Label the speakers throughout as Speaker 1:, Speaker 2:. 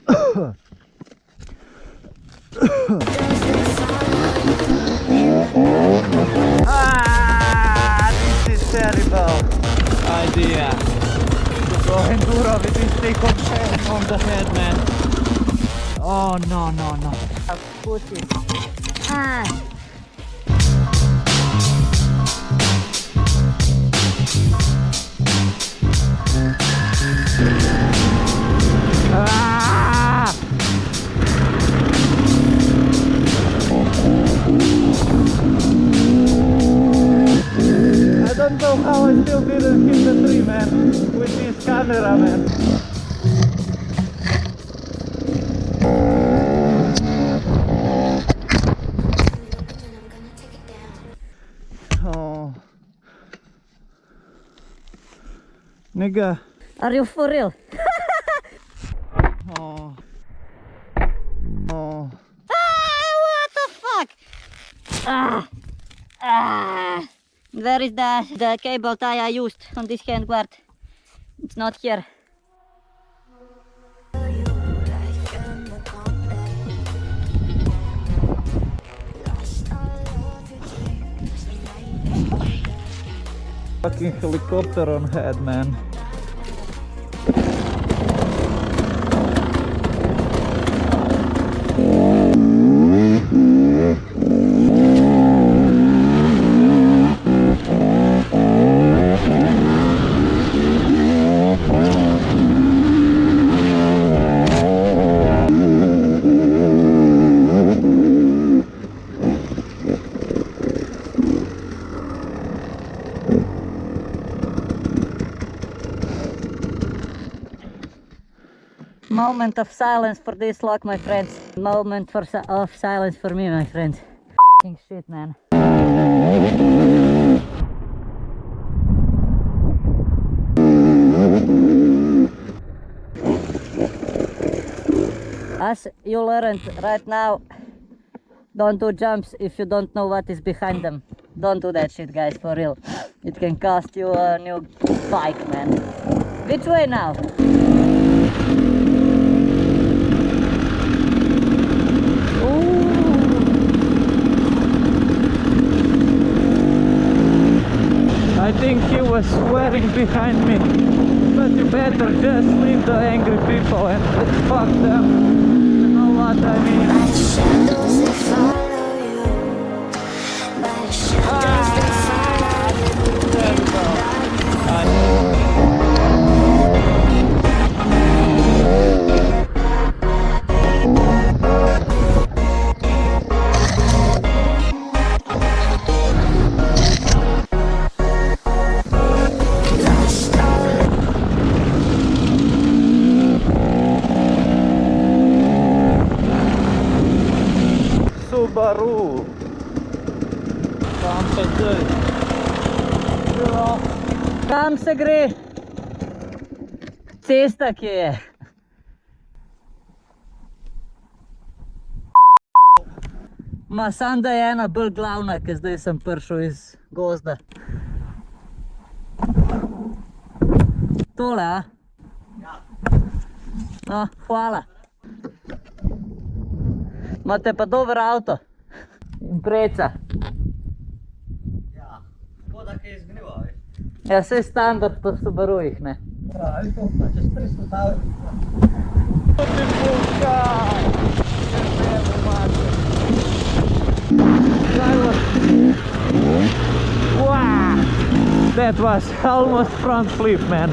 Speaker 1: This is terrible idea to go enduro with this big on the head, man. Oh no.
Speaker 2: Pussy.
Speaker 1: I don't know how I still didn't hit the tree, man, with this camera, man. Oh. Nigga.
Speaker 2: Are you for real?
Speaker 1: Oh.
Speaker 2: What the fuck? Where is the cable tie I used on this handguard? It's not here.
Speaker 1: Fucking helicopter on head, man.
Speaker 2: Moment of silence for this lock, my friends. Moment of silence for me, my friends. F***ing shit, man. As you learned right now, don't do jumps if you don't know what is behind them. Don't do that shit, guys, for real. It can cost you a new bike, man. Which way now?
Speaker 1: I think he was swearing behind me, but you better just leave the angry people and fuck them. You know what I mean?
Speaker 3: By the shadows that follow you. By the shadows that
Speaker 1: Subaru.
Speaker 2: Kam se gre? Cesta, ki je. Ma sam da je ena bolj glavna, ker zdaj sem prišel iz gozda. Tole, a? Ja. No, hvala. Imate pa dober avto. In preca.
Speaker 4: Ja, škoda, ki je izgnila, veš.
Speaker 2: Ja, vse standard po Subarujih, ne?
Speaker 4: Ja, ali to, pa čez 300 staviti.
Speaker 1: Wow! That was almost front flip, man.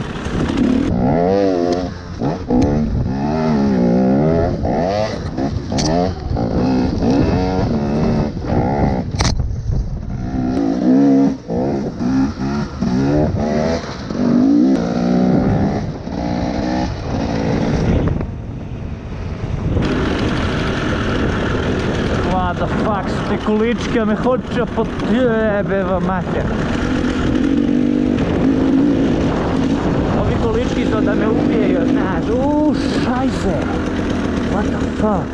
Speaker 1: What the fuck, te količke me hoče pod jebe v mater. Ovi količki so da me ubijejo, znaš. Šajze. What the fuck?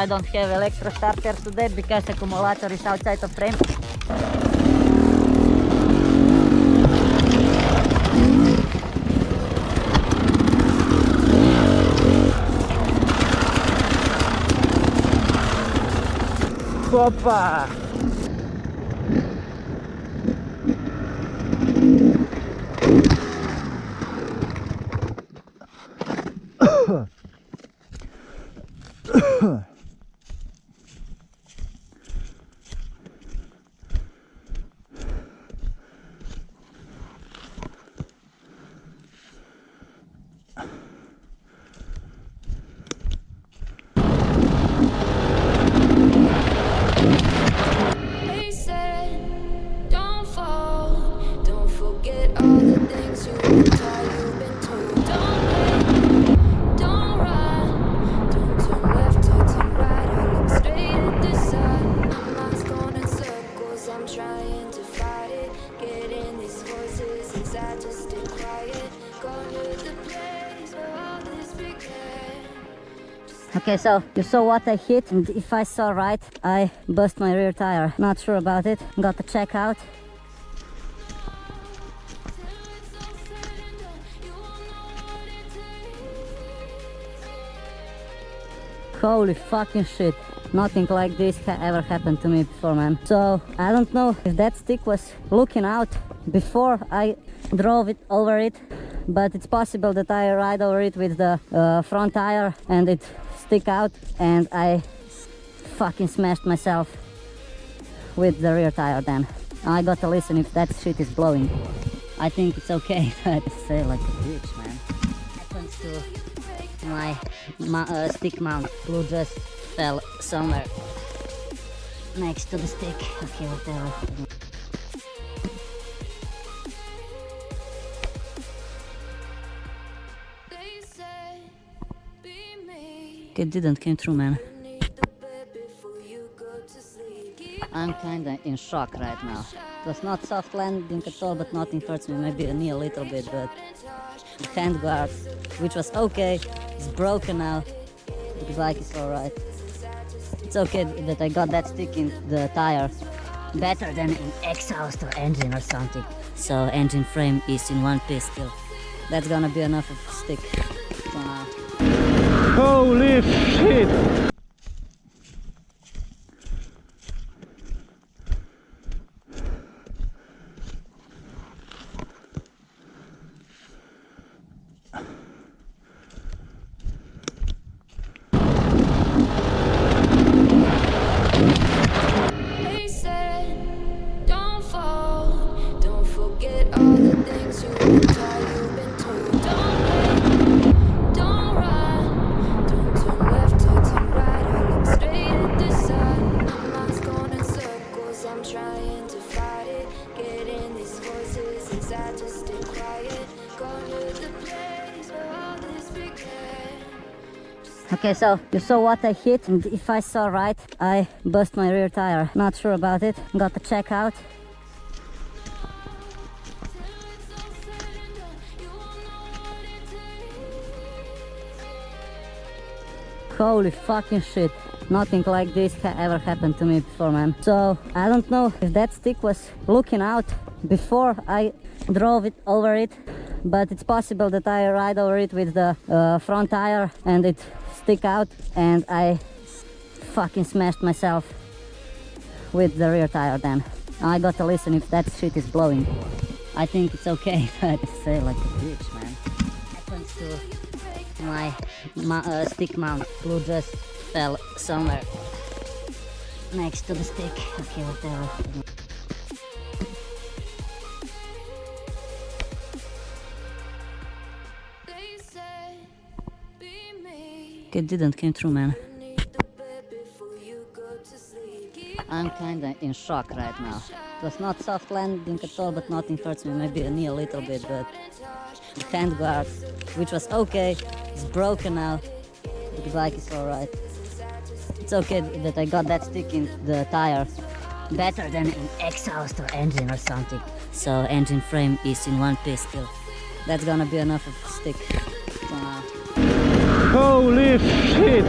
Speaker 2: I don't have electro starter today because accumulator is outside of frame.
Speaker 1: Opa!
Speaker 3: They said, don't fall, don't forget all the things you've been taught, you've been told. Don't blink, don't run, don't turn left or turn right or look straight at the sun. My mind's going in circles, I'm trying to fight it, getting these voices inside to stay quiet. Going to the place where all this began.
Speaker 2: Okay, so you saw what I hit, and if I saw right, I bust my rear tire. Not sure about it. Got to check out. Holy fucking shit. Nothing like this ever happened to me before, man. So I don't know if that stick was looking out before I drove it over it, but it's possible that I ride over it with the front tire and it stick out, and I fucking smashed myself with the rear tire then. I gotta listen if that shit is blowing. I think it's okay, but I say like a bitch, man. Happens to my stick mount. Glue just fell somewhere next to the stick. Okay, whatever.
Speaker 3: They said, be me.
Speaker 2: It didn't came through, man.
Speaker 3: Beneath the bed before you go to sleep. Keep
Speaker 2: I'm kinda in shock right now. It was not soft landing at all, but nothing hurts me. Maybe a knee a little bit, but the handguard, which was okay, is broken now. The bike is alright. It's okay that I got that stick in the tire. Better than in exhaust or engine or something. So engine frame is in one piece still. That's gonna be enough of a stick for now.
Speaker 1: Holy shit!
Speaker 3: They said, don't fall, don't forget all the things you've been taught, you've been told. Don't blink, don't run, don't turn left or turn right or look straight at the sun. My mind's going in circles, I'm trying to fight it, getting these voices inside to stay quiet. Going to the place where all this began.
Speaker 2: Okay, so you saw what I hit, and if I saw right, I bust my rear tire. Not sure about it. Got to check out. Holy fucking shit. Nothing like this ever happened to me before, man. So I don't know if that stick was looking out before I drove it over it, but it's possible that I ride over it with the front tire and it stick out, and I fucking smashed myself with the rear tire then. I gotta listen if that shit is blowing. I think it's okay, but I say like a bitch, man. Happens to my stick mount. Glue just fell somewhere next to the stick. Okay, whatever.
Speaker 3: They said, be me.
Speaker 2: It didn't came through, man.
Speaker 3: Beneath the bed before you go to sleep. Keep
Speaker 2: I'm kinda in shock right now. It was not soft landing at all, but nothing hurts me. Maybe a knee a little bit, but the handguard, which was okay, is broken now. The bike is alright. It's okay that I got that stick in the tire. Better than in exhaust or engine or something. So engine frame is in one piece still. That's gonna be enough of a stick for now.
Speaker 1: Holy shit!